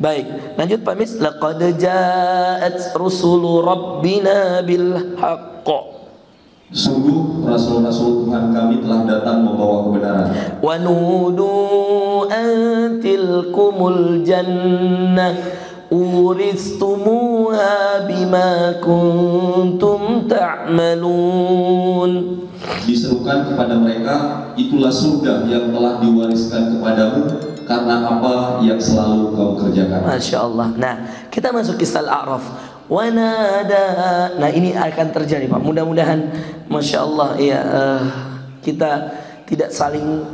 Baik, lanjut Pak Mis. Laqad ja'at rusulu rabbina bil haqq. Sungguh rasul-rasul Tuhan kami telah datang membawa kebenaran. Wa nudu an tilkumul jannah uristumuha bima kuntum ta'malun. Diserukan kepada mereka, itulah surga yang telah diwariskan kepadamu karena apa yang selalu kau kerjakan. Masya Allah. Nah, kita masuk kisah Al-A'raf. Wanada. Nah, ini akan terjadi Pak. Mudah-mudahan, Masya Allah, ya, kita tidak saling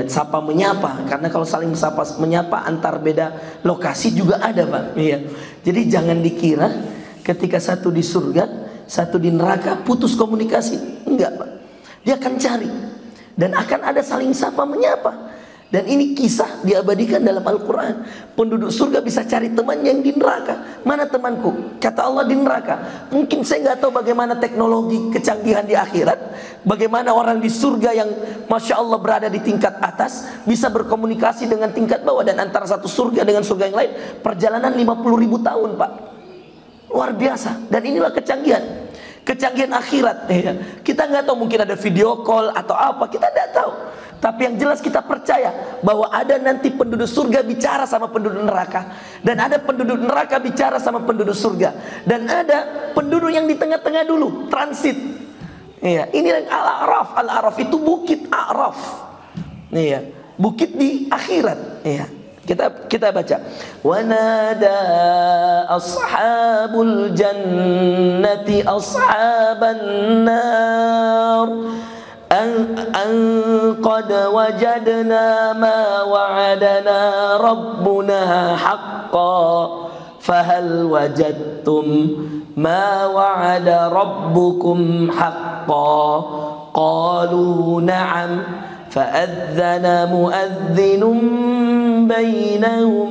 sapa menyapa, karena kalau saling sapa menyapa antar beda lokasi juga ada Pak. Iya. Jadi jangan dikira ketika satu di surga, satu di neraka putus komunikasi. Enggak Pak. Dia akan cari dan akan ada saling sapa menyapa. Dan ini kisah diabadikan dalam Al-Quran. Penduduk surga bisa cari teman yang di neraka. Mana temanku? Kata Allah di neraka. Mungkin saya nggak tahu bagaimana teknologi kecanggihan di akhirat. Bagaimana orang di surga yang Masya Allah berada di tingkat atas bisa berkomunikasi dengan tingkat bawah. Dan antara satu surga dengan surga yang lain perjalanan 50.000 tahun Pak. Luar biasa. Dan inilah kecanggihan. Kecanggihan akhirat. Kita nggak tahu, mungkin ada video call atau apa. Kita tidak tahu. Tapi yang jelas kita percaya bahwa ada nanti penduduk surga bicara sama penduduk neraka, dan ada penduduk neraka bicara sama penduduk surga, dan ada penduduk yang di tengah-tengah dulu transit. Iya, ini Al-A'raf. Al-A'raf itu bukit A'raf. Iya, bukit di akhirat. Iya. Kita baca. Wa nada ashabul jannati ashaban nar an qad wajadna ma wa'adana rabbuna haqqan fahal wajadtum ma wa'ada rabbukum haqqan qalu na'am fa'adhana mu'adhdhinun bainahum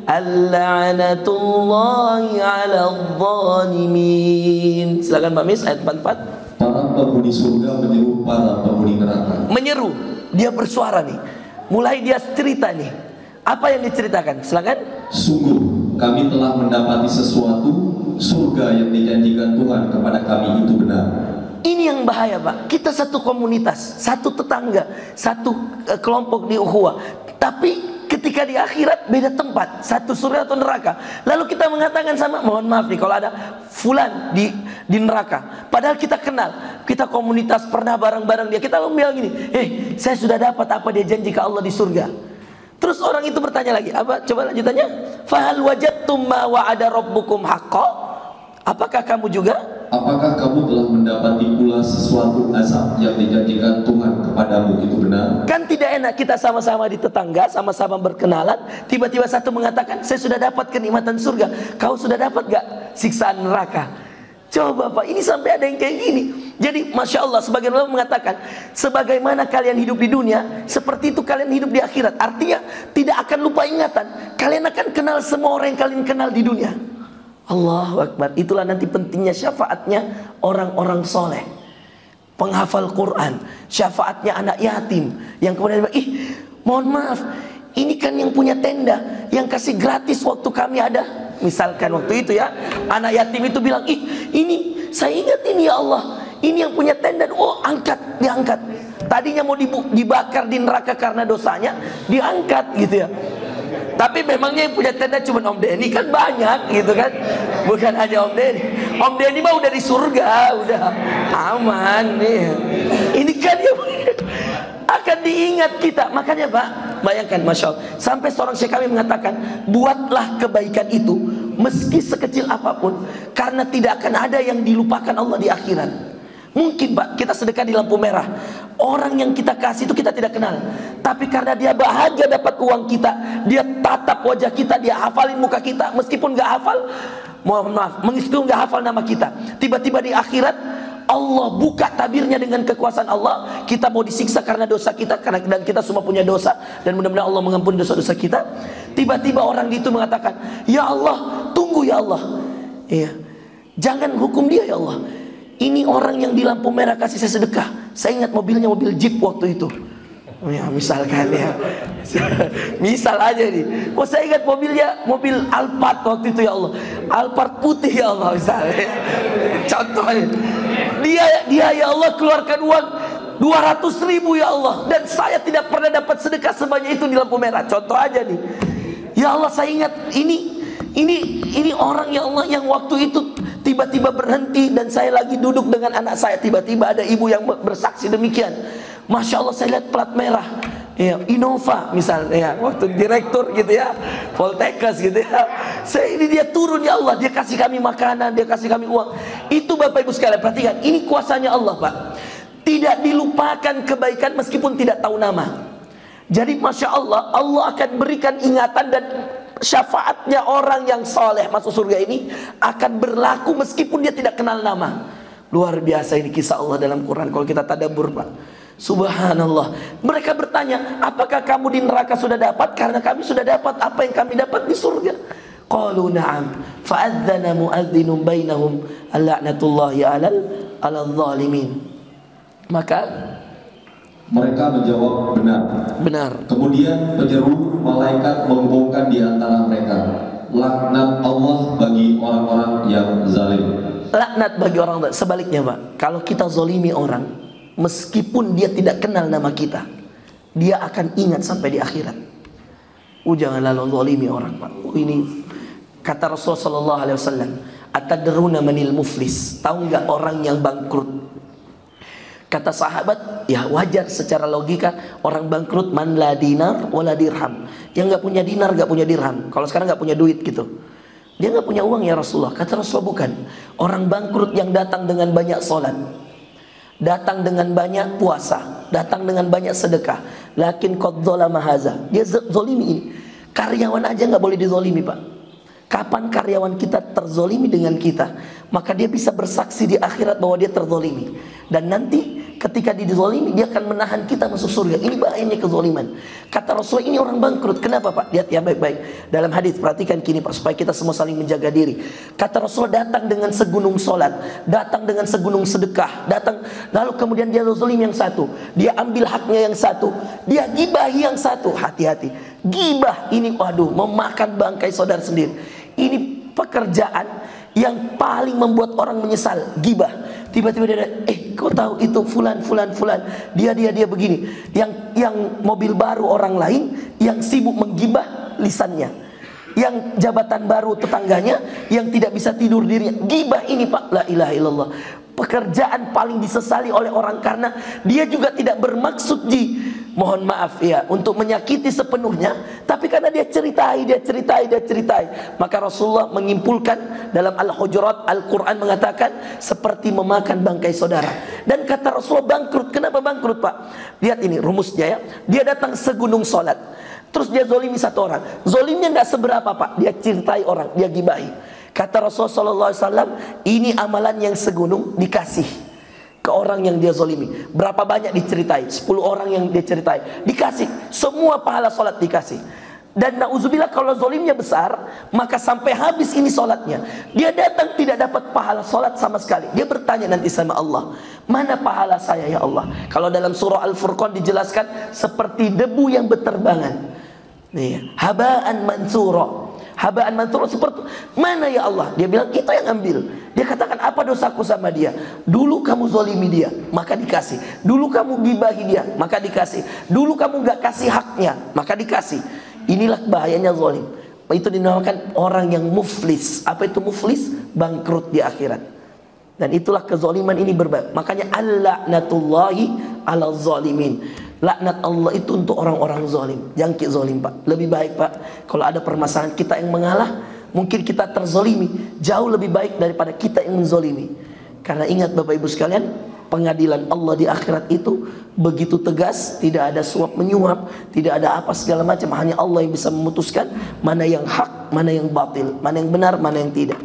al-la'natullahi 'alal zalimin. Silakan Pak Mis, ayat 44. Para penghuni surga menyeru para penghuni neraka. Menyeru, dia bersuara nih. Mulai dia cerita nih. Apa yang diceritakan? Silakan. Sungguh kami telah mendapati sesuatu, surga yang dijanjikan Tuhan kepada kami itu benar. Ini yang bahaya Pak. Kita satu komunitas, satu tetangga, satu kelompok di ukhuwah. Tapi ketika di akhirat beda tempat, satu surga atau neraka. Lalu kita mengatakan sama, mohon maaf nih kalau ada fulan di neraka, padahal kita kenal, kita komunitas, pernah bareng-bareng dia. Kita bilang gini, saya sudah dapat apa dia janji ke Allah di surga. Terus orang itu bertanya lagi, apa? Coba lanjutannya. Fahal wajadtum ma wa'ada rabbukum haqqan? Apakah kamu juga? Apakah kamu telah mendapati pula sesuatu azab yang dijanjikan Tuhan kepadamu itu benar? Kan tidak enak kita sama-sama di tetangga, sama-sama berkenalan, tiba-tiba satu mengatakan, saya sudah dapat kenikmatan surga. Kau sudah dapat gak siksaan neraka? Coba Pak, ini sampai ada yang kayak gini. Jadi Masya Allah, sebagian ulama mengatakan, sebagaimana kalian hidup di dunia, seperti itu kalian hidup di akhirat. Artinya tidak akan lupa ingatan. Kalian akan kenal semua orang yang kalian kenal di dunia. Allahu Akbar. Itulah nanti pentingnya syafaatnya orang-orang soleh, penghafal Quran, syafaatnya anak yatim yang kemudian mohon maaf, ini kan yang punya tenda, yang kasih gratis waktu kami ada. Misalkan waktu itu ya, anak yatim itu bilang, ini saya ingat ini ya Allah, ini yang punya tenda. Oh angkat, diangkat. Tadinya mau dibakar di neraka karena dosanya, diangkat gitu ya. Tapi memangnya yang punya tenda cuma Om Denny, kan banyak gitu kan. Bukan hanya Om Denny. Om Denny mah udah di surga, udah aman nih. Ini kan yang akan diingat kita. Makanya Pak, bayangkan Masya Allah, sampai seorang syekh kami mengatakan, buatlah kebaikan itu meski sekecil apapun, karena tidak akan ada yang dilupakan Allah di akhirat. Mungkin Pak, kita sedekah di lampu merah, orang yang kita kasih itu kita tidak kenal, tapi karena dia bahagia dapat uang kita, dia tatap wajah kita, dia hafalin muka kita, meskipun gak hafal, mohon maaf, meskipun gak hafal nama kita, tiba-tiba di akhirat Allah buka tabirnya dengan kekuasaan Allah. Kita mau disiksa karena dosa kita, dan kita semua punya dosa, dan mudah-mudahan Allah mengampuni dosa-dosa kita. Tiba-tiba orang itu mengatakan, ya Allah, tunggu ya Allah, iya, jangan hukum dia ya Allah. Ini orang yang di lampu merah kasih saya sedekah. Saya ingat mobilnya mobil Jeep waktu itu. Ya, misalkan ya. Misal aja nih. Oh, saya ingat mobilnya, mobil Alphard waktu itu ya Allah. Alphard putih ya Allah misalnya. Contohnya. Dia ya Allah keluarkan uang 200.000 ya Allah, dan saya tidak pernah dapat sedekah sebanyak itu di lampu merah. Contoh aja nih. Ya Allah, saya ingat ini orang ya Allah yang waktu itu tiba-tiba berhenti, dan saya lagi duduk dengan anak saya, tiba-tiba ada ibu yang bersaksi demikian. Masya Allah, saya lihat plat merah ya, Innova misalnya ya, waktu direktur gitu ya, Voltekas gitu ya. Ini dia turun ya Allah, dia kasih kami makanan, dia kasih kami uang. Itu Bapak Ibu sekalian, perhatikan, ini kuasanya Allah Pak. Tidak dilupakan kebaikan meskipun tidak tahu nama. Jadi Masya Allah, Allah akan berikan ingatan, dan syafaatnya orang yang soleh masuk surga ini akan berlaku meskipun dia tidak kenal nama. Luar biasa ini kisah Allah dalam Quran kalau kita tadabbur Pak. Subhanallah. Mereka bertanya, apakah kamu di neraka sudah dapat? Karena kami sudah dapat apa yang kami dapat di surga. Qalu na'am. Fa'adzana mu'adzinun bainahum al-la'natullahi 'alal zalimin. Maka mereka menjawab benar. Benar. Kemudian penyeru malaikat mengumumkan di antara mereka, laknat Allah bagi orang-orang yang zalim. Laknat bagi orang. Sebaliknya Pak, kalau kita zolimi orang, meskipun dia tidak kenal nama kita, dia akan ingat sampai di akhirat. Jangan lalu zalimi orang Pak. Ini kata Rasulullah SAW, atadruna manil muflis? Tahu nggak orang yang bangkrut? Kata sahabat, ya wajar secara logika, orang bangkrut man la dinar wala dirham. Yang nggak punya dinar, nggak punya dirham. Kalau sekarang nggak punya duit gitu, dia nggak punya uang ya Rasulullah. Kata Rasulullah, bukan. Orang bangkrut yang datang dengan banyak sholat, datang dengan banyak puasa, datang dengan banyak sedekah, lakin qad dzalama haza, dia zolimi ini. Karyawan aja nggak boleh dizolimi Pak. Kapan karyawan kita terzolimi dengan kita, maka dia bisa bersaksi di akhirat bahwa dia terzolimi. Dan nanti ketika dizolimi, dia akan menahan kita masuk surga. Ini bahayanya kezoliman. Kata Rasulullah, ini orang bangkrut. Kenapa Pak? Lihat ya baik-baik. Dalam hadis, perhatikan kini Pak, supaya kita semua saling menjaga diri. Kata Rasulullah, datang dengan segunung solat, datang dengan segunung sedekah, datang, lalu kemudian dia zolim yang satu, dia ambil haknya yang satu, dia gibahi yang satu. Hati-hati. Gibah ini, waduh, memakan bangkai saudara sendiri. Ini pekerjaan yang paling membuat orang menyesal. Gibah. Tiba-tiba dia, kau tahu itu fulan dia begini. Yang mobil baru orang lain, yang sibuk menggibah lisannya, yang jabatan baru tetangganya, yang tidak bisa tidur dirinya. Gibah ini Pak, la ilaha illallah. Pekerjaan paling disesali oleh orang, karena dia juga tidak bermaksud mohon maaf ya, untuk menyakiti sepenuhnya, tapi karena dia ceritai. Maka Rasulullah menyimpulkan dalam Al-Hujurat, Al-Quran mengatakan seperti memakan bangkai saudara. Dan kata Rasulullah, bangkrut. Kenapa bangkrut Pak? Lihat ini rumusnya ya. Dia datang segunung solat, terus dia zolimi satu orang. Zolimnya tidak seberapa Pak, dia ceritai orang, dia gibahi. Kata Rasulullah SAW, ini amalan yang segunung dikasih ke orang yang dia zolimi. Berapa banyak diceritai? 10 orang yang dia ceritai, dikasih. Semua pahala solat dikasih. Dan na'udzubillah, kalau zolimnya besar, maka sampai habis ini solatnya, dia datang tidak dapat pahala solat sama sekali. Dia bertanya nanti sama Allah, mana pahala saya ya Allah? Kalau dalam surah Al-Furqan dijelaskan seperti debu yang berterbangan. Haba'an mansura. Haba'an mansura, seperti mana ya Allah? Dia bilang, itu yang ambil. Dia katakan, apa dosaku sama dia? Dulu kamu zolimi dia, maka dikasih. Dulu kamu gibahi dia, maka dikasih. Dulu kamu gak kasih haknya, maka dikasih. Inilah bahayanya zolim. Itu dinamakan orang yang muflis. Apa itu muflis? Bangkrut di akhirat. Dan itulah kezoliman ini berbahaya. Makanya al-la'natullahi 'alal zalimin. Laknat Allah itu untuk orang-orang zalim. Jangkit zalim Pak. Lebih baik Pak, kalau ada permasalahan kita yang mengalah, mungkin kita terzolimi, jauh lebih baik daripada kita yang menzolimi. Karena ingat Bapak Ibu sekalian, pengadilan Allah di akhirat itu begitu tegas. Tidak ada suap menyuap, tidak ada apa segala macam. Hanya Allah yang bisa memutuskan mana yang hak, mana yang batil, mana yang benar, mana yang tidak.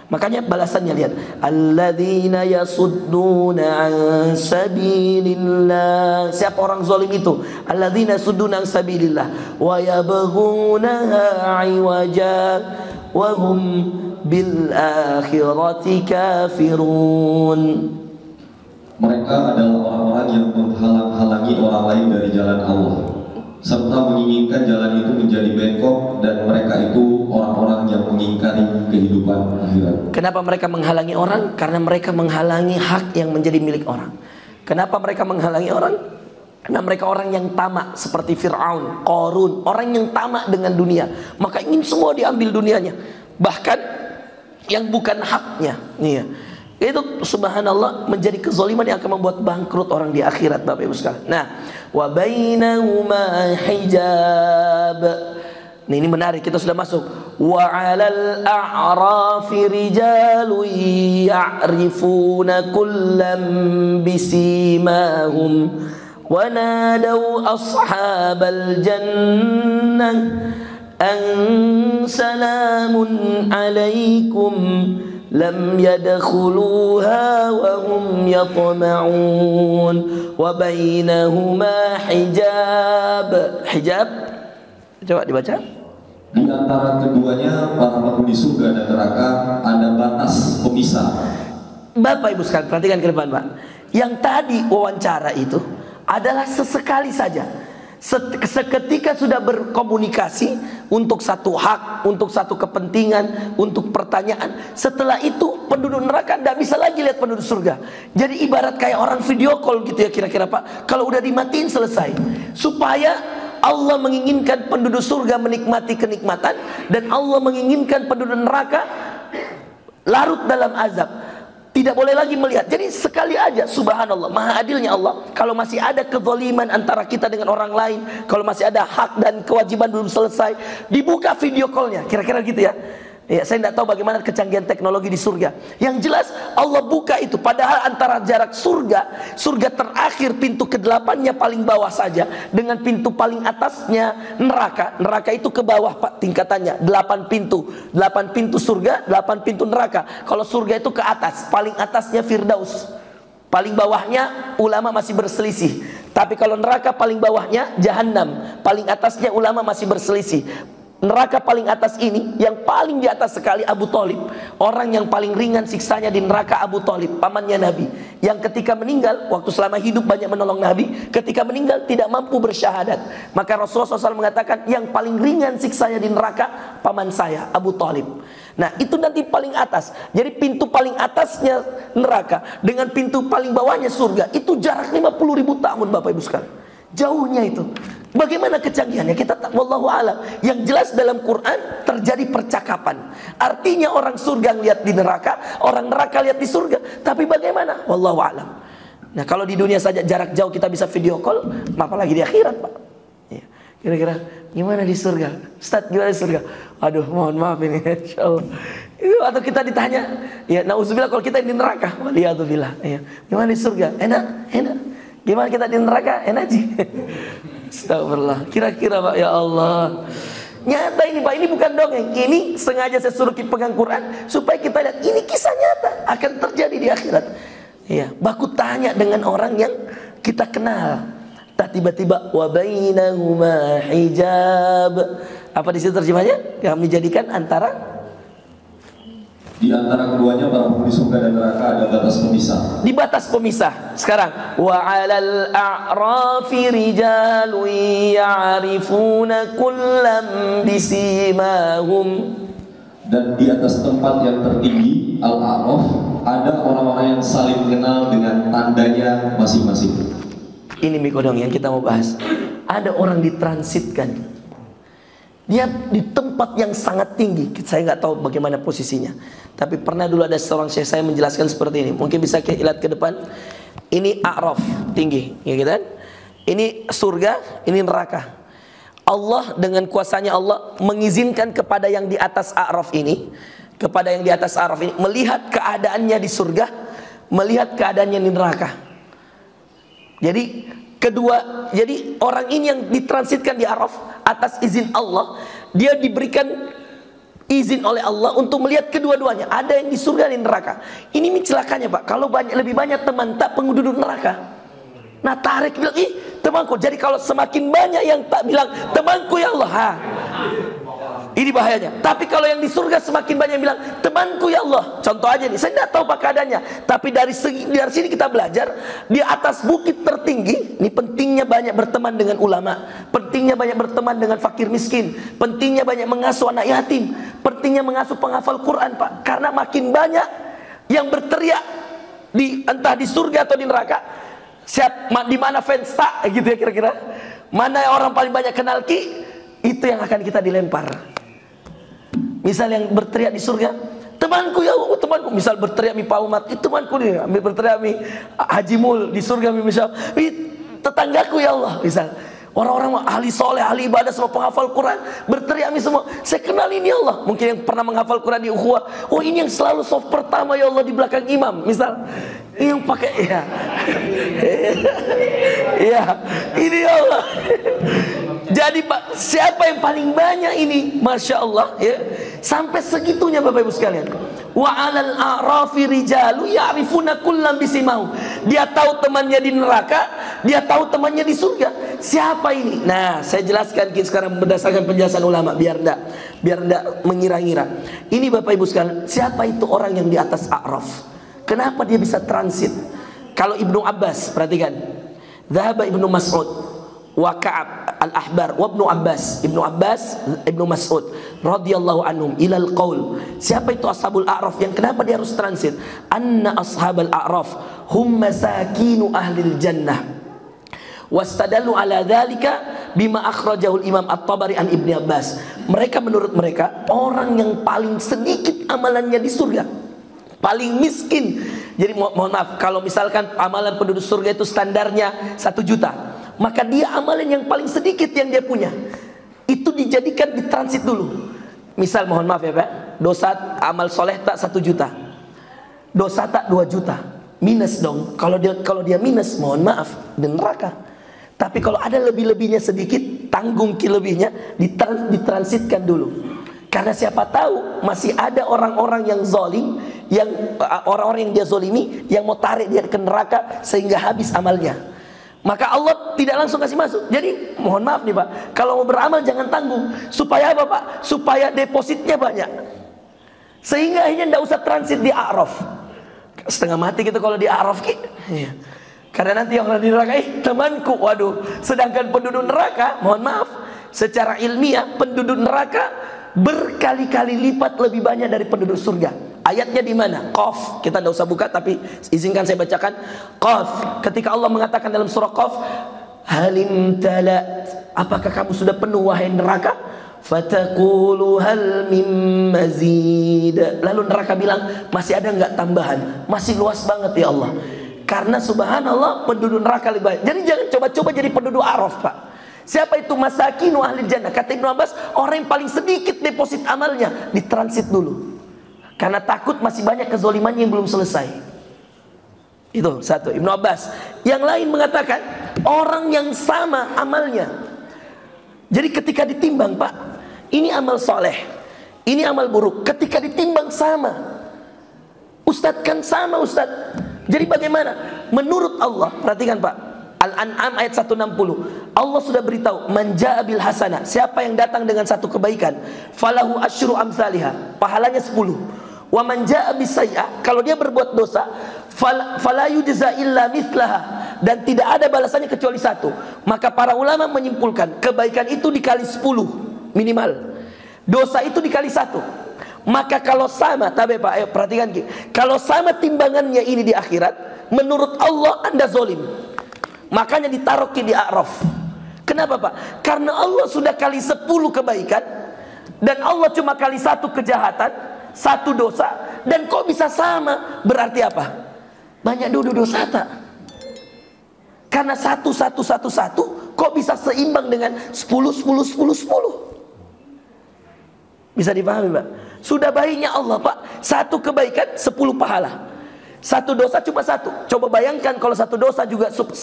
Makanya balasannya lihat, alladzina yasudduna an sabilillah. Siapa orang zalim itu? Alladzina yasudduna an sabilillah wa yabghunaha 'iwaja wa hum bil akhirati kafirun. Mereka adalah orang-orang yang menghalang-halangi orang orang lain dari jalan Allah, serta menginginkan jalan itu menjadi bengkok, dan mereka itu orang-orang yang mengingkari kehidupan akhirat. Kenapa mereka menghalangi orang? Karena mereka menghalangi hak yang menjadi milik orang. Kenapa mereka menghalangi orang? Karena mereka orang yang tamak, seperti Fir'aun, Qarun, orang yang tamak dengan dunia, maka ingin semua diambil dunianya, bahkan yang bukan haknya. Iya. Itu subhanallah menjadi kezaliman yang akan membuat bangkrut orang di akhirat, Bapak Ibu sekalian. Nah, wa bainahuma hijab. Nah, ini menarik, kita sudah masuk. Wa 'alal a'rafi rijalun ya'rifuna kullam bisimahum wa nadaw ashabal jannah an salamun 'alaikum lam yadkhuluha wa hum yatma'un wa bainahuma hijab. Hijab, coba dibaca. Di antara keduanya, para penghuni surga dan neraka, ada batas pemisah. Bapak Ibu sekalian, perhatikan ke depan, Pak. Yang tadi wawancara itu adalah sesekali saja. Seketika sudah berkomunikasi untuk satu hak, untuk satu kepentingan, untuk pertanyaan. Setelah itu penduduk neraka tidak bisa lagi lihat penduduk surga. Jadi ibarat kayak orang video call gitu ya kira-kira, Pak. Kalau udah dimatiin selesai. Supaya Allah menginginkan penduduk surga menikmati kenikmatan, dan Allah menginginkan penduduk neraka larut dalam azab, tidak boleh lagi melihat. Jadi sekali aja, subhanallah, maha adilnya Allah. Kalau masih ada kezaliman antara kita dengan orang lain, kalau masih ada hak dan kewajiban belum selesai, dibuka video callnya, kira-kira gitu ya. Ya, saya tidak tahu bagaimana kecanggihan teknologi di surga. Yang jelas Allah buka itu. Padahal antara jarak surga terakhir pintu ke-8-nya paling bawah saja, dengan pintu paling atasnya neraka itu ke bawah, Pak, tingkatannya 8 pintu. 8 pintu surga, 8 pintu neraka. Kalau surga itu ke atas, paling atasnya Firdaus, paling bawahnya ulama masih berselisih. Tapi kalau neraka paling bawahnya Jahannam, paling atasnya ulama masih berselisih. Neraka paling atas ini, yang paling di atas sekali Abu Thalib. Orang yang paling ringan siksanya di neraka Abu Thalib, pamannya Nabi, yang ketika meninggal, waktu selama hidup banyak menolong Nabi, ketika meninggal tidak mampu bersyahadat. Maka Rasulullah SAW mengatakan, yang paling ringan siksanya di neraka paman saya, Abu Thalib. Nah, itu nanti paling atas. Jadi pintu paling atasnya neraka dengan pintu paling bawahnya surga, itu jarak 50.000 tahun, Bapak Ibu sekalian. Jauhnya itu. Bagaimana kecanggihannya? Kita tak, wallahu alam. Yang jelas dalam Quran terjadi percakapan. Artinya orang surga lihat di neraka, orang neraka lihat di surga. Tapi bagaimana? Wallahu alam. Nah, kalau di dunia saja jarak jauh kita bisa video call, apalagi di akhirat, Pak. Ya. Kira-kira gimana di surga? Ustaz, gimana di surga? Aduh, mohon maaf ini, insyaallah. Atau kita ditanya, ya nauzubillah kalau kita di neraka, waliyadzubillah. Ya. Gimana di surga? Enak, enak. Gimana kita di neraka? Enak aja. Astagfirullah. Kira-kira, Pak, ya Allah. Nyata ini, Pak, ini bukan dongeng. Ini sengaja saya suruh kita pegang Quran supaya kita lihat ini kisah nyata akan terjadi di akhirat. Ya, baku tanya dengan orang yang kita kenal. Tiba-tiba wa bainahuma hijab. Apa di situ terjemahnya? Yang menjadikan antara, di antara keduanya, para penghuni surga dan neraka, ada batas pemisah. Di batas pemisah. Sekarang, wa 'alal a'rafi rijalun ya'rifuna kullam bisimahum. Dan di atas tempat yang tertinggi, Al-A'raf, ada orang-orang yang saling mengenal dengan tandanya masing-masing. Ini mikodong yang kita mau bahas. Ada orang ditransitkan. Dia di tempat yang sangat tinggi. Saya nggak tahu bagaimana posisinya. Tapi pernah dulu ada seorang syekh saya menjelaskan seperti ini. Mungkin bisa kita lihat ke depan. Ini a'raf, tinggi, ya kan? Ini surga, ini neraka. Allah dengan kuasanya Allah mengizinkan kepada yang di atas a'raf ini, kepada yang di atas a'raf ini, melihat keadaannya di surga, melihat keadaannya di neraka. Jadi orang ini yang ditransitkan di Araf atas izin Allah, dia diberikan izin oleh Allah untuk melihat kedua-duanya. Ada yang di surga dan di neraka. Ini celakanya, Pak. Kalau lebih banyak teman tak penduduk neraka. Nah, tarik bilang, ih temanku. Jadi kalau semakin banyak yang tak bilang temanku ya Allah, Ini bahayanya. Tapi kalau yang di surga semakin banyak yang bilang, temanku ya Allah. Contoh aja nih, saya tidak tahu apa keadaannya, tapi dari sini kita belajar, di atas bukit tertinggi, ini pentingnya banyak berteman dengan ulama, pentingnya banyak berteman dengan fakir miskin, pentingnya banyak mengasuh anak yatim, pentingnya mengasuh penghafal Quran, Pak. Karena makin banyak yang berteriak entah di surga atau di neraka, di mana fans tak, gitu ya kira-kira. Mana orang paling banyak kenal Ki, itu yang akan kita dilempar. Misal yang berteriak di surga, temanku ya Allah, temanku. Misal berteriak mi Pak Umat, itu temanku nih. Berteriak mi Haji Mul di surga, mi misal, tetanggaku ya Allah. Misal orang-orang ahli soleh, ahli ibadah, semua penghafal Quran berteriak mi semua, saya kenal ini ya Allah. Mungkin yang pernah menghafal Quran di ukhuwah, oh ini yang selalu soft pertama ya Allah di belakang imam. Misal ini yang pakai ya, ya ini ya Allah. Jadi Pak, siapa yang paling banyak ini? Masya Allah ya. Sampai segitunya Bapak Ibu sekalian. Wa 'alal a'rafi rijalu ya'rifuna kullam bisimahum. Dia tahu temannya di neraka, dia tahu temannya di surga. Siapa ini? Nah, saya jelaskan sekarang berdasarkan penjelasan ulama biar enggak mengira-ngira. Ini Bapak Ibu sekalian, siapa itu orang yang di atas a'raf? Kenapa dia bisa transit? Kalau Ibnu Abbas, perhatikan. Dhahaba Ibnu Mas'ud wa Ka'ab al-Ahbar wa Ibnu Abbas, Ibnu Mas'ud radhiyallahu anhum ilal qaul. Siapa itu ashabul a'raf yang kenapa dia harus transit? Anna ashabal a'raf hum masakinu ahlil jannah. Wastadallu ala dzalika bima akhrajahu al-Imam At-Tabari an Ibnu Abbas. Mereka menurut mereka orang yang paling sedikit amalannya di surga, paling miskin. Jadi mohon maaf, kalau misalkan amalan penduduk surga itu standarnya 1 juta, maka dia amalan yang paling sedikit yang dia punya itu dijadikan ditransit dulu. Misal mohon maaf ya Pak, dosa amal soleh tak 1 juta, dosa tak 2 juta, minus dong. Kalau dia minus, mohon maaf, di neraka. Tapi kalau ada lebihnya sedikit, tanggung lebihnya, ditransitkan dulu. Karena siapa tahu masih ada orang-orang yang zalim, yang orang-orang yang dia zalimi, yang mau tarik dia ke neraka sehingga habis amalnya. Maka Allah tidak langsung kasih masuk. Jadi mohon maaf nih Pak, kalau mau beramal jangan tanggung. Supaya apa Pak? Supaya depositnya banyak, sehingga akhirnya tidak usah transit di A'raf. Setengah mati gitu kalau di A'raf iya. Karena nanti orang di neraka, temanku, waduh. Sedangkan penduduk neraka, mohon maaf, secara ilmiah penduduk neraka berkali-kali lipat lebih banyak dari penduduk surga. Ayatnya di mana? Qaf. Kita tidak usah buka, tapi izinkan saya bacakan. Qaf. Ketika Allah mengatakan dalam surah Qaf, halim talat, apakah kamu sudah penuh wahai neraka? Fataqulu hal mim mazid. Lalu neraka bilang, masih ada enggak tambahan? Masih luas banget ya Allah. Karena subhanallah penduduk neraka lebih banyak. Jadi jangan coba-coba jadi penduduk Araf Pak. Siapa itu masakinu ahli jannah? Kata Ibnu Abbas, orang yang paling sedikit deposit amalnya ditransit dulu. Karena takut masih banyak kezolimannya yang belum selesai. Itu satu, Ibnu Abbas. Yang lain mengatakan orang yang sama amalnya. Jadi ketika ditimbang Pak, ini amal soleh, ini amal buruk. Ketika ditimbang sama. Ustadz kan sama Ustadz. Jadi bagaimana? Menurut Allah, perhatikan Pak, Al-An'am ayat 160. Allah sudah beritahu, man jaa bil hasanah, siapa yang datang dengan satu kebaikan, falahu asyru amsalihha, pahalanya 10. Wa man jaa bis sayyi'ah, kalau dia berbuat dosa, fala yujza illa mithlaha, dan tidak ada balasannya kecuali 1. Maka para ulama menyimpulkan, kebaikan itu dikali 10 minimal, dosa itu dikali 1. Maka kalau sama, tabe Pak, ayo perhatikan, kalau sama timbangannya ini di akhirat, menurut Allah Anda zalim. Makanya ditaruh di A'raf. Kenapa Pak? Karena Allah sudah kali 10 kebaikan, dan Allah cuma kali 1 kejahatan, 1 dosa, dan kok bisa sama? Berarti apa? Banyak dulu dosa tak? Karena 1 kok bisa seimbang dengan 10. Bisa dipahami Pak? Sudah baiknya Allah Pak, 1 kebaikan 10 pahala, 1 dosa cuma 1. Coba bayangkan kalau 1 dosa juga 10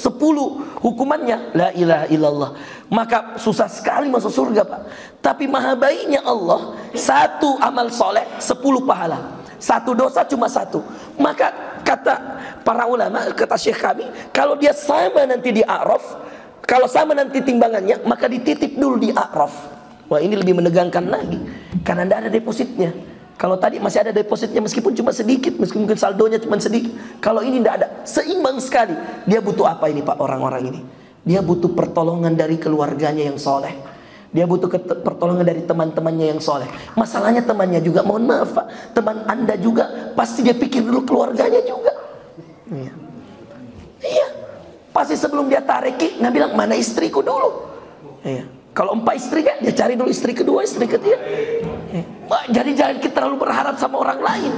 hukumannya, la ilaha illallah. Maka susah sekali masuk surga Pak. Tapi maha baiknya Allah, 1 amal soleh 10 pahala, 1 dosa cuma 1. Maka kata para ulama, kata syekh kami, kalau dia sama nanti di A'raf, kalau sama nanti timbangannya, maka dititip dulu di A'raf. Wah, ini lebih menegangkan lagi, karena tidak ada depositnya. Kalau tadi masih ada depositnya meskipun cuma sedikit, meskipun mungkin saldonya cuma sedikit. Kalau ini tidak ada, seimbang sekali. Dia butuh apa ini Pak, orang-orang ini? Dia butuh pertolongan dari keluarganya yang soleh. Dia butuh pertolongan dari teman-temannya yang soleh. Masalahnya temannya juga, mohon maaf Pak, teman Anda juga pasti dia pikir dulu keluarganya juga. Iya. Pasti sebelum dia tariki, nggak bilang mana istriku dulu. Iya. Kalau 4 istri kan, dia cari dulu istri kedua, istri ketiga. Jadi jangan kita terlalu berharap sama orang lain.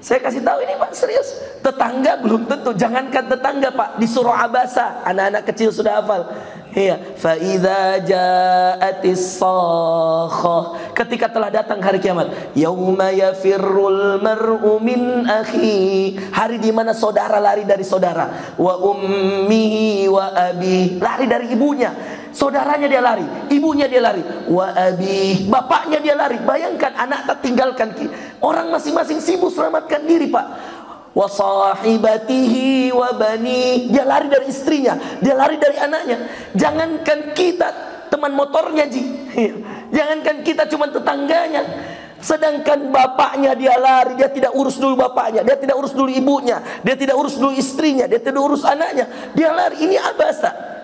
Saya kasih tahu ini Pak, serius. Tetangga belum tentu. Jangankan tetangga Pak, di surah Abasa, anak-anak kecil sudah hafal. Iya, fa idza ja'atis sakhah, ketika telah datang hari kiamat, yauma yafirrul mar'u min akhi, hari di mana saudara lari dari saudara, wa ummihi wa abi, lari dari ibunya. Saudaranya dia lari, ibunya dia lari, wa abi, bapaknya dia lari. Bayangkan anak tak tinggalkan, orang masing-masing sibuk selamatkan diri Pak. Wa sahibatihi wa bani, dia lari dari istrinya, dia lari dari anaknya. Jangankan kita teman motornya jangankan kita cuma tetangganya, sedangkan bapaknya dia lari, dia tidak urus dulu bapaknya, dia tidak urus dulu ibunya, dia tidak urus dulu istrinya, dia tidak urus anaknya, dia lari. Ini abasa.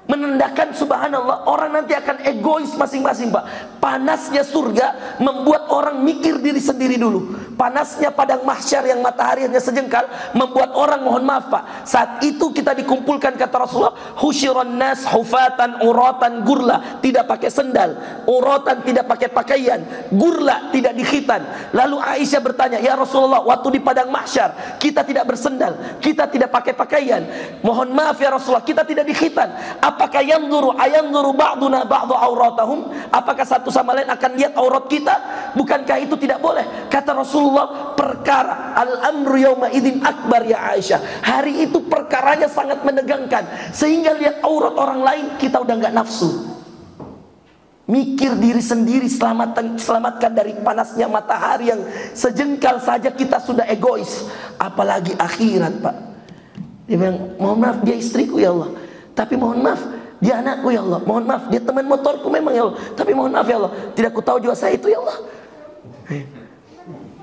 Menandakan subhanallah, orang nanti akan egois masing-masing Pak. Panasnya surga membuat orang mikir diri sendiri dulu. Panasnya padang mahsyar yang mataharinya sejengkal membuat orang, mohon maaf Pak, saat itu kita dikumpulkan, kata Rasulullah, husyiran nas hufatan uratan gurla, tidak pakai sendal, uratan tidak pakai pakaian, gurla tidak dikhitan. Lalu Aisyah bertanya, ya Rasulullah, waktu di padang mahsyar kita tidak bersendal, kita tidak pakai pakaian, mohon maaf ya Rasulullah, kita tidak dikhitan, apakah yanzuru ba'duna ba'du auratahum, apakah satu sama lain akan lihat aurat kita? Bukankah itu tidak boleh? Kata Rasulullah, perkara al-amru yauma idzin akbar ya Aisyah, hari itu perkaranya sangat menegangkan, sehingga lihat aurat orang lain kita udah nggak nafsu. Mikir diri sendiri, selamatkan dari panasnya matahari yang sejengkal saja kita sudah egois, apalagi akhirat Pak. Dia bilang, mohon maaf dia istriku ya Allah, tapi mohon maaf dia anakku ya Allah, mohon maaf dia teman motorku memang ya Allah, tapi mohon maaf ya Allah, tidak ku tahu juga saya itu ya Allah.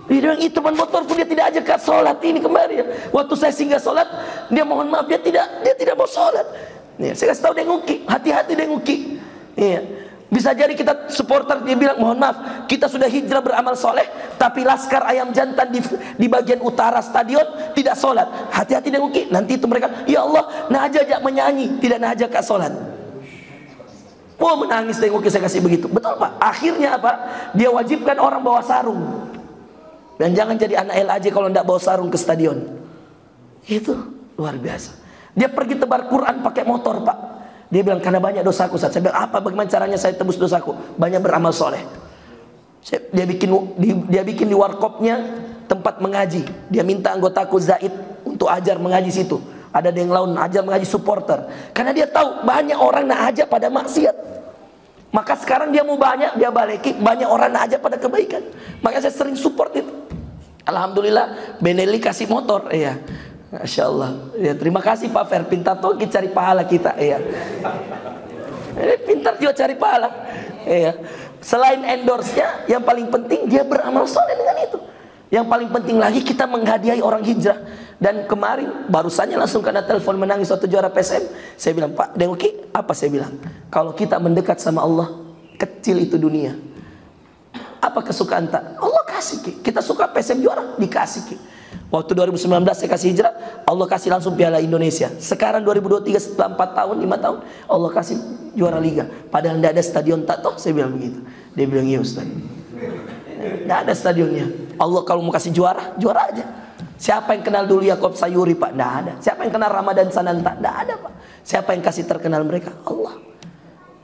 Dia bilang, itu teman motorku, dia tidak ajak ke sholat ini kemarin. Waktu saya singgah sholat, dia mohon maaf dia tidak mau sholat. Saya kasih tahu dia nguki, hati-hati dia nguki. Bisa jadi kita supporter, dia bilang mohon maaf, kita sudah hijrah beramal soleh, tapi laskar ayam jantan di bagian utara stadion tidak sholat. Hati-hati dia nguki. Nanti itu mereka, ya Allah, nah ajak menyanyi, tidak nah ajak ke sholat. Oh menangis dia nguki, saya kasih begitu. Betul Pak. Akhirnya apa? Dia wajibkan orang bawa sarung. Dan jangan jadi anak LAJ kalau tidak bawa sarung ke stadion. Itu luar biasa. Dia pergi tebar Quran pakai motor Pak. Dia bilang, karena banyak dosaku. Saya bilang, apa bagaimana caranya saya tebus dosaku? Banyak beramal soleh. Dia bikin di warkopnya tempat mengaji. Dia minta anggotaku Zaid untuk ajar mengaji situ. Ada yang lain ajar mengaji supporter. Karena dia tahu banyak orang nak ajar pada maksiat. Maka sekarang dia mau banyak, dia baliki, banyak orang nak ajar pada kebaikan. Maka saya sering support itu. Alhamdulillah Benelli kasih motor, iya. Masya Allah. Ya, terima kasih Pak Fer, pintar togi cari pahala kita, iya. Pintar juga cari pahala, iya. Selain endorse-nya, yang paling penting dia beramal soleh dengan itu. Yang paling penting lagi kita menghadiahi orang hijrah. Dan kemarin barusannya langsung kena telepon menangis waktu juara PSM. Saya bilang, Pak Dengki, apa saya bilang? Kalau kita mendekat sama Allah, kecil itu dunia. Apa kesukaan tak? Allah kasih Ki. Kita suka PSM juara, dikasih Ki. Waktu 2019 saya kasih hijrah, Allah kasih langsung Piala Indonesia. Sekarang 2023 setelah 4 tahun, 5 tahun, Allah kasih juara Liga. Padahal tidak ada stadion tak toh, saya bilang begitu. Dia bilang, iya Ustaz, tidak ada stadionnya. Allah kalau mau kasih juara, juara aja. Siapa yang kenal dulu Yakob Sayuri Pak? Tidak ada. Siapa yang kenal Ramadan Sananta? Tidak ada Pak. Siapa yang kasih terkenal mereka? Allah.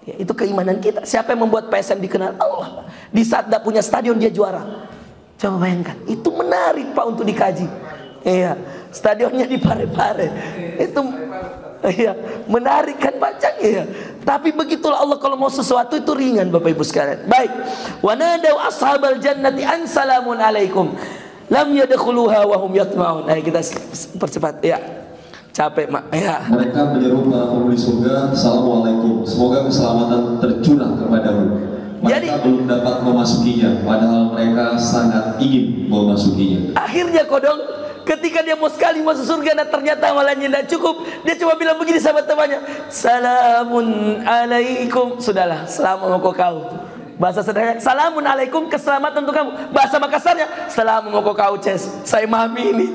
Ya, itu keimanan kita. Siapa yang membuat PSM dikenal? Allah. Di saat tidak punya stadion dia juara. Coba bayangkan. Itu menarik Pak untuk dikaji. Iya. Stadionnya di Parepare. Itu iya, menarik kan Pak? Iya. Tapi begitulah Allah kalau mau sesuatu itu ringan Bapak Ibu sekalian. Baik. Wa nadau ashabal jannati an salamun alaikum. Lam yadkhuluha wa hum yatma'un. Ayo kita percepat ya. Capek mak. Ya. Mereka menyeru para penghuni surga, Assalamualaikum, semoga keselamatan tercurah kepadamu. Mereka belum dapat memasukinya, padahal mereka sangat ingin memasukinya. Akhirnya kodong, ketika dia mau sekali masuk surga dan ternyata amalannya tidak cukup, dia cuma bilang begini sama temannya, Salamun alaikum. Sudahlah, selamat untuk kau. Bahasa sederhana, Salamun alaikum, keselamatan untuk kamu. Bahasa Makassarnya, Salamun untuk kau, Ces. Saya mami ini.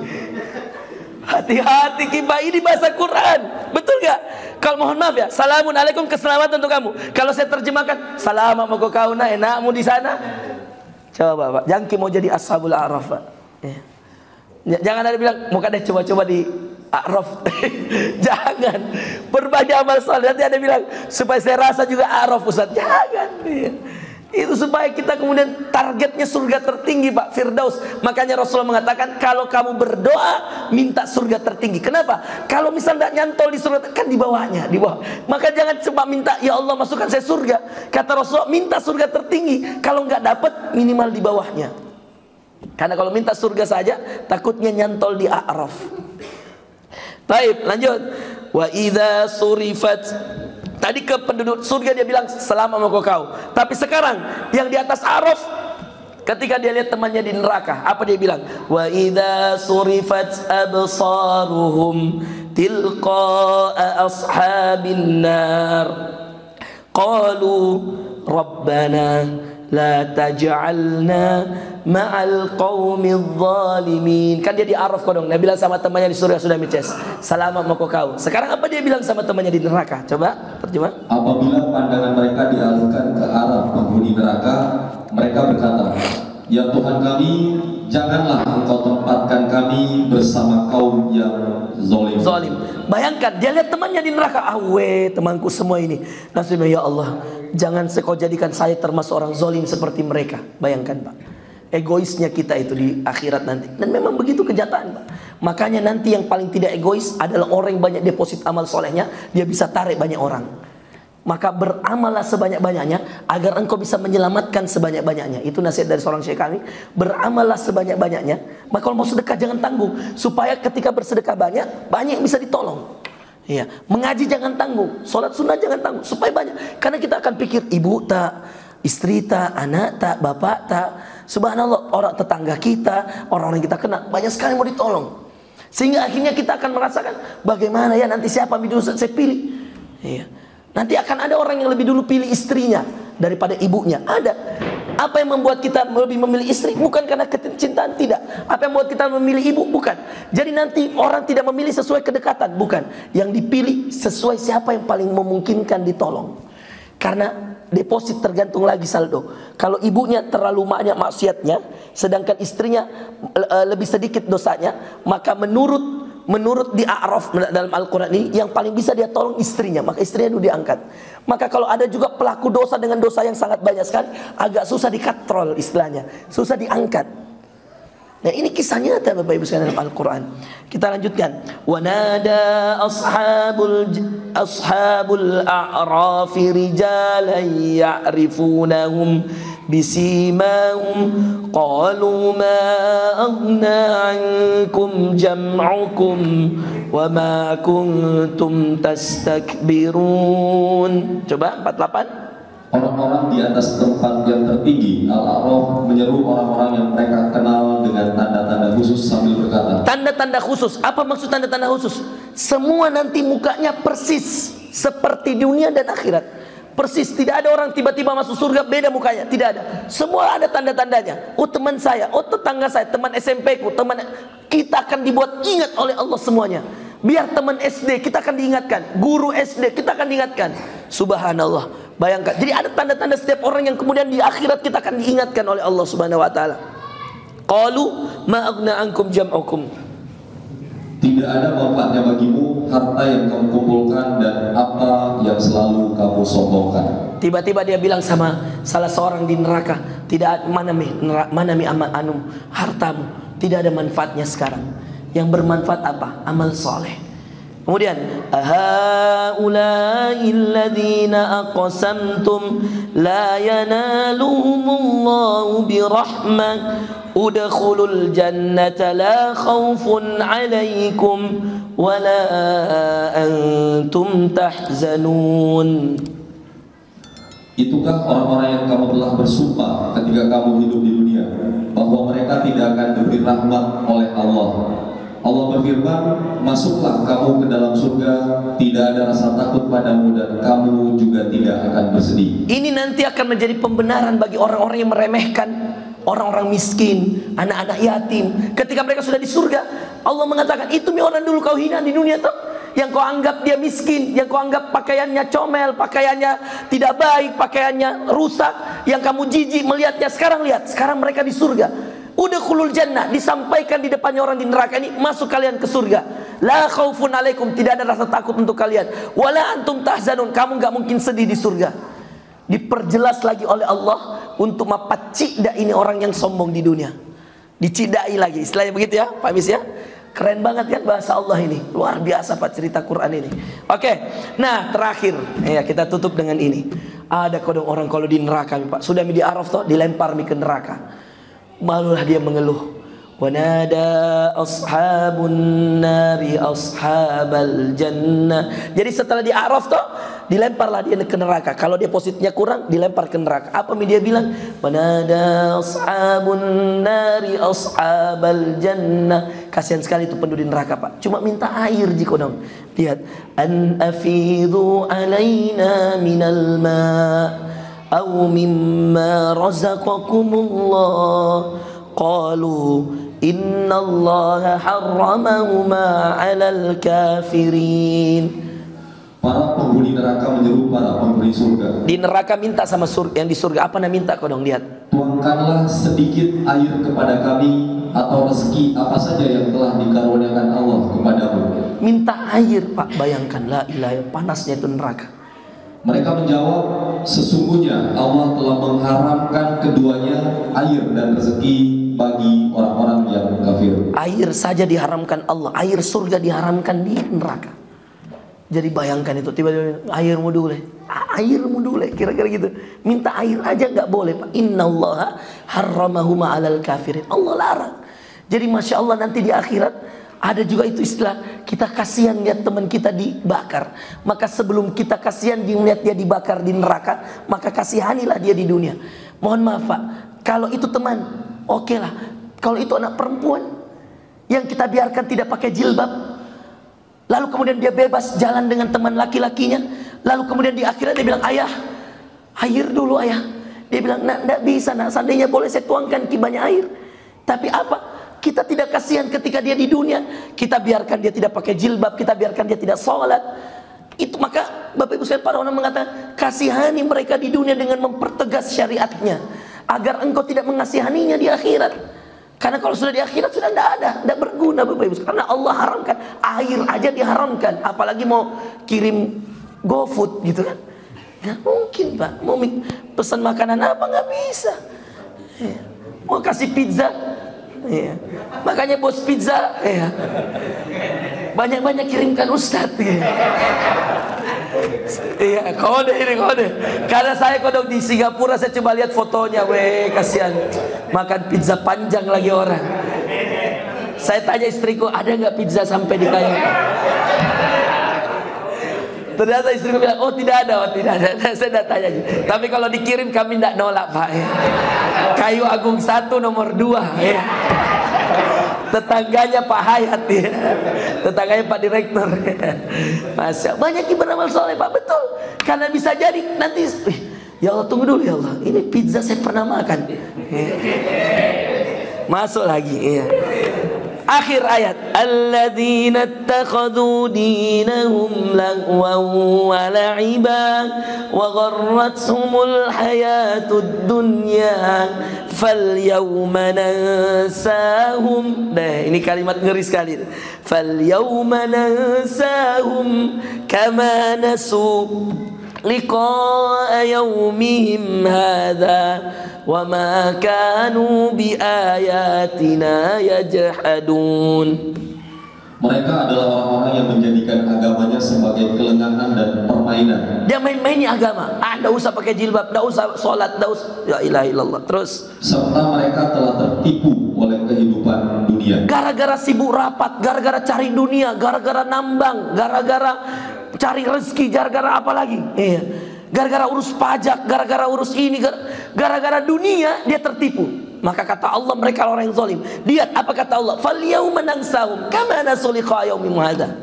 Hati-hati Kiba, ini bahasa Quran. Betul gak? Kalau mohon maaf ya, Salamun alaikum, keselamatan untuk kamu. Kalau saya terjemahkan, Salamun untuk kau, nah enakmu di sana. Coba Pak, jangan mau jadi ashabul a'raf Pak. Jangan ada bilang, mau deh coba-coba di a'raf. Jangan. Berbagai amal soleh. Nanti ada bilang, supaya saya rasa juga a'raf Ustaz. Jangan. Itu supaya kita kemudian targetnya surga tertinggi Pak, Firdaus. Makanya Rasulullah mengatakan, kalau kamu berdoa minta surga tertinggi. Kenapa? Kalau misalnya tidak nyantol di surga, kan di bawahnya, di bawah. Maka jangan cuma minta, ya Allah masukkan saya surga. Kata Rasulullah, minta surga tertinggi. Kalau nggak dapat, minimal di bawahnya. Karena kalau minta surga saja, takutnya nyantol di a'raf. Baik, lanjut. Wa idza surifat. Tadi ke penduduk surga dia bilang selamat sama kau. Tapi sekarang yang di atas Araf, ketika dia lihat temannya di neraka, apa dia bilang? Wa idza surifat absaruhum tilqa'a ashabin nar qalu rabbana la taj'alna ma'al qaumidz zalimin. Kan dia di Araf kodong. Dia bilang sama temannya di surga sudah mices, selamat mau kau. Sekarang apa dia bilang sama temannya di neraka? Coba terjemah. Apabila pandangan mereka dialihkan ke arah penghuni neraka, mereka berkata, ya Tuhan kami, janganlah engkau tempatkan kami bersama kaum yang zalim. Bayangkan dia lihat temannya di neraka. Temanku semua ini. Nasibnya, ya Allah, jangan kau jadikan saya termasuk orang zalim seperti mereka. Bayangkan Pak, egoisnya kita itu di akhirat nanti. Dan memang begitu kenyataan Pak. Makanya nanti yang paling tidak egois adalah orang yang banyak deposit amal solehnya. Dia bisa tarik banyak orang. Maka beramallah sebanyak-banyaknya agar engkau bisa menyelamatkan sebanyak-banyaknya. Itu nasihat dari seorang syekh kami. Beramallah sebanyak-banyaknya. Maka kalau mau sedekah jangan tanggung, supaya ketika bersedekah banyak yang bisa ditolong. Iya, mengaji jangan tanggung, sholat sunnah jangan tanggung, supaya banyak. Karena kita akan pikir ibu tak, istri tak, anak tak, bapak tak. Subhanallah, orang tetangga kita, orang-orang kita kenal, banyak sekali mau ditolong. Sehingga akhirnya kita akan merasakan bagaimana ya nanti siapa yang dulu saya pilih. Iya. Nanti akan ada orang yang lebih dulu pilih istrinya daripada ibunya. Ada. Apa yang membuat kita lebih memilih istri? Bukan karena kecintaan, tidak. Apa yang membuat kita memilih ibu? Bukan. Jadi nanti orang tidak memilih sesuai kedekatan, bukan. Yang dipilih sesuai siapa yang paling memungkinkan ditolong. Karena deposit tergantung lagi saldo. Kalau ibunya terlalu banyak maksiatnya, sedangkan istrinya lebih sedikit dosanya, maka menurut di A'raf dalam Al-Quran ini yang paling bisa dia tolong istrinya, maka istrinya dulu diangkat. Maka kalau ada juga pelaku dosa dengan dosa yang sangat banyak sekali, agak susah dikatrol istilahnya, susah diangkat. Nah ini kisah nyata Bapak Ibu sekalian dalam Al-Quran. Kita lanjutkan. Wanada ashabul a'rafi rijalan ya'rifunahum bisimahum qalu ma aghna ankum jam'ukum wa ma kuntum tastakbirun. Coba 48. Orang-orang di atas tempat yang tertinggi Al-A'raf menyeru orang-orang yang mereka kenal dengan tanda-tanda khusus sambil berkata. Tanda-tanda khusus, apa maksud tanda-tanda khusus? Semua nanti mukanya persis seperti dunia dan akhirat. Persis, tidak ada orang tiba-tiba masuk surga beda mukanya, tidak ada. Semua ada tanda-tandanya. Oh teman saya, oh tetangga saya, teman SMP ku, teman kita akan dibuat ingat oleh Allah semuanya. Biar teman SD kita akan diingatkan, guru SD kita akan diingatkan. Subhanallah. Bayangkan, jadi ada tanda-tanda setiap orang yang kemudian di akhirat kita akan diingatkan oleh Allah Subhanahu wa taala. Qalu ma aghna ankum jam'ukum. Tidak ada manfaatnya bagimu harta yang kamu kumpulkan dan apa yang selalu kamu sombongkan. Tiba-tiba dia bilang sama salah seorang di neraka, tidak manami amal anum, hartamu tidak ada manfaatnya sekarang. Yang bermanfaat apa? Amal soleh. Kemudian ahaula'il ladzina aqsamtum la yanaluhumullahu birahmah udkhulul jannata la khaufun 'alaikum wa la antum tahzanun. Itukah orang-orang yang kamu telah bersumpah ketika kamu hidup di dunia bahwa mereka tidak akan diberi rahmat oleh Allah. Allah berfirman, masuklah kamu ke dalam surga, tidak ada rasa takut padamu dan kamu juga tidak akan bersedih. Ini nanti akan menjadi pembenaran bagi orang-orang yang meremehkan orang-orang miskin, anak-anak yatim. Ketika mereka sudah di surga, Allah mengatakan, itu orang dulu kau hina di dunia tuh, yang kau anggap dia miskin, yang kau anggap pakaiannya comel, pakaiannya tidak baik, pakaiannya rusak, yang kamu jijik melihatnya. Sekarang lihat, sekarang mereka di surga. Udkhulul jannah, disampaikan di depannya orang di neraka ini, masuk kalian ke surga. La khaufun alaikum, tidak ada rasa takut untuk kalian. Wala antum tahzanun, kamu nggak mungkin sedih di surga. Diperjelas lagi oleh Allah untuk mapacidai ini orang yang sombong di dunia. Dicidai lagi, istilahnya begitu ya, Pak Mis ya. Keren banget kan bahasa Allah ini, luar biasa Pak cerita Quran ini. Oke, nah terakhir ya kita tutup dengan ini. Ada kodong orang kalau di neraka Pak, sudah di Araf toh, dilempar ke neraka. Malulah dia mengeluh. Wanada ashabun nari ashabal jannah. Jadi setelah di Araf toh, dilemparlah dia ke neraka. Kalau dia positifnya kurang, dilempar ke neraka. Apa dia bilang? Wanada ashabun nari ashabal jannah. Kasihan sekali itu penduduk neraka Pak. Cuma minta air jiko dong. Lihat, an afidhu alaina minal ma' aw mimma razaqakumullah. Qalu innallaha harramahuma 'alal kafirin. Para penghuni neraka menyeru para penghuni surga. Di neraka minta sama surga, yang di surga apa nak minta kau dong, lihat. Tuangkanlah sedikit air kepada kami atau rezeki apa saja yang telah dikaruniakan Allah kepadamu. Minta air Pak, bayangkan la ilaha illallah, panasnya itu neraka. Mereka menjawab, sesungguhnya Allah telah mengharamkan keduanya, air dan rezeki bagi orang-orang yang kafir. Air saja diharamkan Allah, air surga diharamkan di neraka. Jadi bayangkan itu, tiba-tiba airmu dulu, kira-kira gitu. Minta air aja nggak boleh Pak. Innallaha harramahuma 'alal kafirin. Allah larang. Jadi masya Allah nanti di akhirat ada juga itu istilah, kita kasihan lihat teman kita dibakar. Maka sebelum kita kasihan melihat dia dibakar di neraka, maka kasihanilah dia di dunia. Mohon maaf Pak, kalau itu teman, oke lah. Kalau itu anak perempuan yang kita biarkan tidak pakai jilbab, lalu kemudian dia bebas jalan dengan teman laki-lakinya, lalu kemudian di akhirat dia bilang, ayah, air dulu ayah. Dia bilang, nak, tidak bisa nak, seandainya boleh saya tuangkan banyak air. Tapi apa? Kita tidak kasihan ketika dia di dunia. Kita biarkan dia tidak pakai jilbab, kita biarkan dia tidak sholat. Itu maka Bapak Ibu sekalian, para ulama mengatakan, kasihani mereka di dunia dengan mempertegas syariatnya, agar engkau tidak mengasihaninya di akhirat. Karena kalau sudah di akhirat sudah tidak berguna Bapak Ibu. Karena Allah haramkan, air aja diharamkan, apalagi mau kirim GoFood gitu kan. Nggak mungkin Pak. Mau pesan makanan apa, nggak bisa. Mau kasih pizza, iya. Makanya bos pizza, iya, banyak-banyak kirimkan Ustadz, iya, kode ini kode. Karena saya kodok di Singapura, saya coba lihat fotonya, kasihan, makan pizza panjang lagi orang. Saya tanya istriku, ada nggak pizza sampai di kayu? Ternyata istriku bilang, oh tidak ada. Saya tidak tanya. Tapi kalau dikirim kami tidak nolak Pak. Kayu Agung 1 nomor 2. Ya. Tetangganya Pak Hayat ya. Tetangganya Pak Direktur. Masya Allah. Banyak beramal soleh Pak, betul. Karena bisa jadi nanti, ya Allah tunggu dulu ya Allah. Ini pizza saya pernah makan. Masuk lagi ya. Akhir ayat, alladzina ittakhadhu dinahum lahwan wa la'iban wa gharrathumul hayatud dunya falyawma nansahum. Nah, ini kalimat ngeri sekali. Falyawma nansahum kama nasu liqa'a yawmihim hadha wa ma kanu bi ayatina yajhadun. Mereka adalah orang-orang yang menjadikan agamanya sebagai kelengahan dan permainan. Dia main-maini agama. Nggak usah pakai jilbab, nggak usah sholat, nggak usah. Ya ilaha illallah. Terus. Serta mereka telah tertipu oleh kehidupan dunia. Gara-gara sibuk rapat, gara-gara cari dunia, gara-gara nambang, gara-gara cari rezeki, gara-gara apa lagi? Iya. Gara-gara urus pajak, gara-gara urus ini, gara-gara dunia dia tertipu. Maka kata Allah mereka orang yang zalim. Lihat apa kata Allah, "Falyauma nansahum kama nasu liqa yaumihim hadza."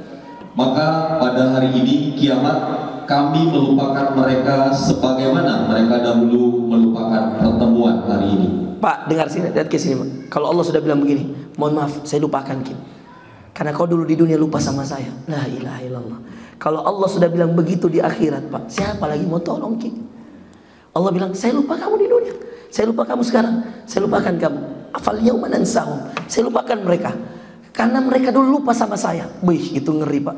Maka pada hari ini kiamat kami melupakan mereka sebagaimana mereka dahulu melupakan pertemuan hari ini. Pak, dengar sini, lihat ke sini, Pak. Kalau Allah sudah bilang begini, mohon maaf, saya lupakan Ki. Karena kau dulu di dunia lupa sama saya. La ilaha illallah. Kalau Allah sudah bilang begitu di akhirat, Pak, siapa lagi mau tolong Ki? Allah bilang, saya lupa kamu di dunia. Saya lupa kamu sekarang. Saya lupakan kamu. Afal yauma nansahum. Saya lupakan mereka. Karena mereka dulu lupa sama saya. Wih, itu ngeri, Pak.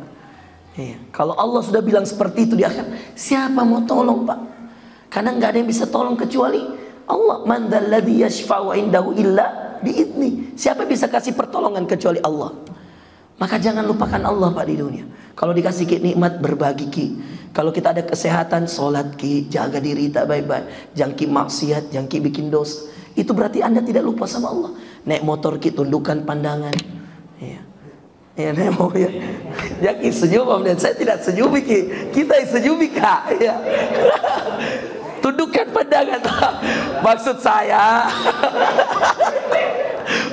Iya. Kalau Allah sudah bilang seperti itu di akhirat, siapa mau tolong, Pak? Karena nggak ada yang bisa tolong kecuali Allah. Man dzalladzi yashfa'u indahu illa bi'idznih. Siapa yang bisa kasih pertolongan kecuali Allah? Maka jangan lupakan Allah, Pak, di dunia. Kalau dikasih Ki nikmat, berbagi Ki. Kalau kita ada kesehatan, sholat Ki, jaga diri tak baik-baik, jangan Ki maksiat, jangan Ki bikin dosa. Itu berarti Anda tidak lupa sama Allah. Naik motor Ki, tundukkan pandangan. Iya. Ya, nemo ya. Ya Ki senyum, dan saya tidak senyum Ki. Kita senyum Kak. Ya. Tundukkan pandangan. Maksud saya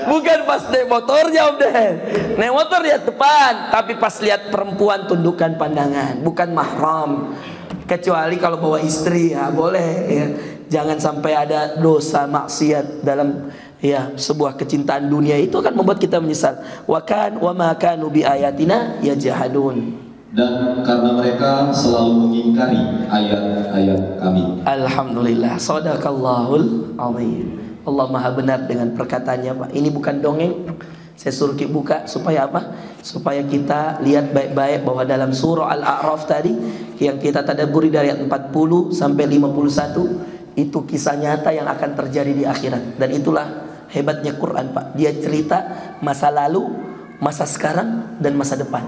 bukan pas naik motornya Om Den. Naik motor lihat depan, tapi pas lihat perempuan tundukkan pandangan, bukan mahram. Kecuali kalau bawa istri ya boleh ya. Jangan sampai ada dosa maksiat dalam ya sebuah kecintaan dunia, itu akan membuat kita menyesal. Wa ma kanu bi ayatina yajhadun. Dan karena mereka selalu mengingkari ayat-ayat kami. Alhamdulillah, shadaqallahul azim. Allah maha benar dengan perkataannya, Pak. Ini bukan dongeng. Saya suruh kita buka supaya apa? Supaya kita lihat baik-baik bahwa dalam surah Al-A'raf tadi yang kita tadabburi dari ayat 40 sampai 51 itu kisah nyata yang akan terjadi di akhirat. Dan itulah hebatnya Quran, Pak. Dia cerita masa lalu, masa sekarang, dan masa depan.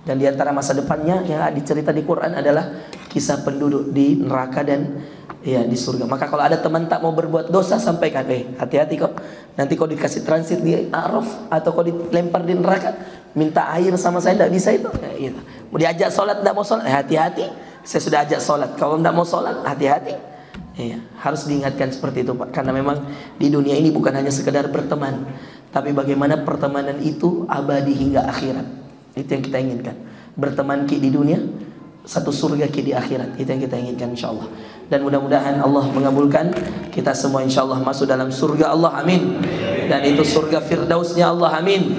Dan di antara masa depannya yang dicerita di Quran adalah kisah penduduk di neraka dan ya di surga. Maka kalau ada teman tak mau berbuat dosa, sampaikan, hati-hati kok. Nanti kau dikasih transit di Araf atau kau dilempar di neraka, minta air sama saya tidak bisa itu. Ya, gitu. Mau diajak sholat tidak mau sholat, hati-hati. Saya sudah ajak sholat. Kalau tidak mau sholat, hati-hati. Ya, harus diingatkan seperti itu, Pak. Karena memang di dunia ini bukan hanya sekedar berteman, tapi bagaimana pertemanan itu abadi hingga akhirat. Itu yang kita inginkan. Berteman Ki di dunia, satu surga Ki di akhirat. Itu yang kita inginkan insyaallah. Dan mudah-mudahan Allah mengabulkan kita semua insyaallah masuk dalam surga Allah, amin. Dan itu surga firdausnya Allah, amin.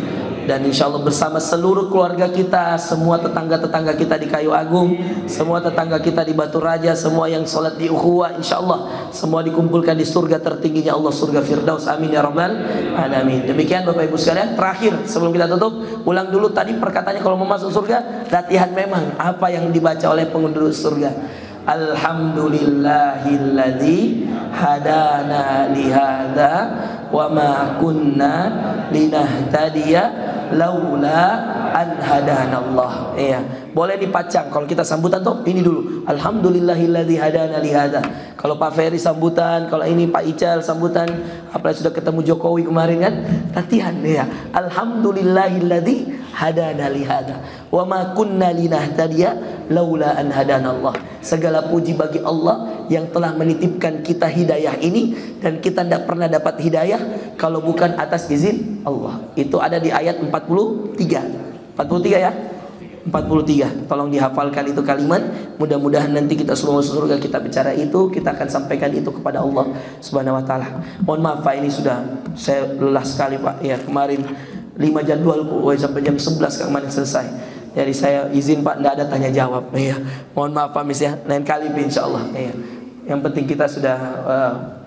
Dan insyaallah bersama seluruh keluarga kita, semua tetangga-tetangga kita di Kayu Agung, semua tetangga kita di Batu Raja, semua yang sholat di Ukhuwah, insyaallah semua dikumpulkan di surga tertingginya Allah, surga firdaus, amin ya rabbal alamin. Demikian Bapak Ibu sekalian. Terakhir sebelum kita tutup, ulang dulu tadi perkataannya kalau mau masuk surga, latihan memang apa yang dibaca oleh penduduk surga. Alhamdulillahilladzi hadana lihada wa ma kunna linahtadiya laula an hadanallah. Iya, boleh dipacang. Kalau kita sambutan tuh ini dulu. Alhamdulillahilladzi hadana lihada. Kalau Pak Ferry sambutan, kalau ini Pak Ical sambutan, apalagi sudah ketemu Jokowi kemarin kan, latihan ya. Alhamdulillahilladzi hadana lihada wa ma kunna linahtadiya laula an hadanallah. Segala puji bagi Allah yang telah menitipkan kita hidayah ini, dan kita tidak pernah dapat hidayah kalau bukan atas izin Allah. Itu ada di ayat 43 ya, 43. Tolong dihafalkan itu kalimat. Mudah-mudahan nanti kita semua masuk surga, kita bicara itu, kita akan sampaikan itu kepada Allah Subhanahu wa taala. Mohon maaf Pak, ini sudah saya lelah sekali Pak. Ya, kemarin 5 jadwal sampai jam 11 kemarin selesai. Jadi saya izin Pak, tidak ada tanya jawab. Ya, mohon maaf Pak Mis ya. Lain kali insyaallah. Ya. Yang penting kita sudah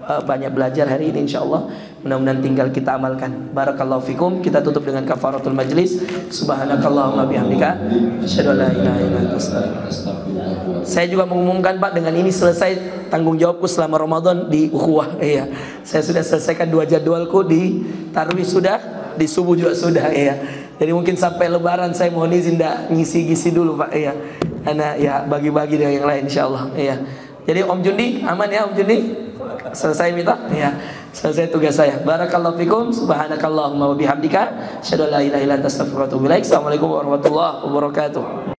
banyak belajar hari ini insyaallah. Mudah-mudahan tinggal kita amalkan. Barakallahu fikum. Kita tutup dengan kafaratul majlis. Subhanakallahumma bihamdika asyhadu an la ilaha illa anta astaghfiruka. Saya juga mengumumkan Pak, dengan ini selesai tanggung jawabku selama Ramadan di Ukhuwah. Iya. Saya sudah selesaikan 2 jadwalku, di tarawih sudah, di subuh juga sudah, iya. Jadi mungkin sampai lebaran saya mohon izin ngisi-ngisi dulu Pak. Iya. Karena ya bagi-bagi dengan yang lain insyaallah. Iya. Jadi Om Jundi aman ya Om Jundi? Selesai minta? Iya. Selesai tugas saya. Barakallahu fikum. Subhanakallahumma wa bihamdika asyhadu an la ilaha illa anta astaghfiruka wa atubu ilaik. Assalamualaikum warahmatullahi wabarakatuh.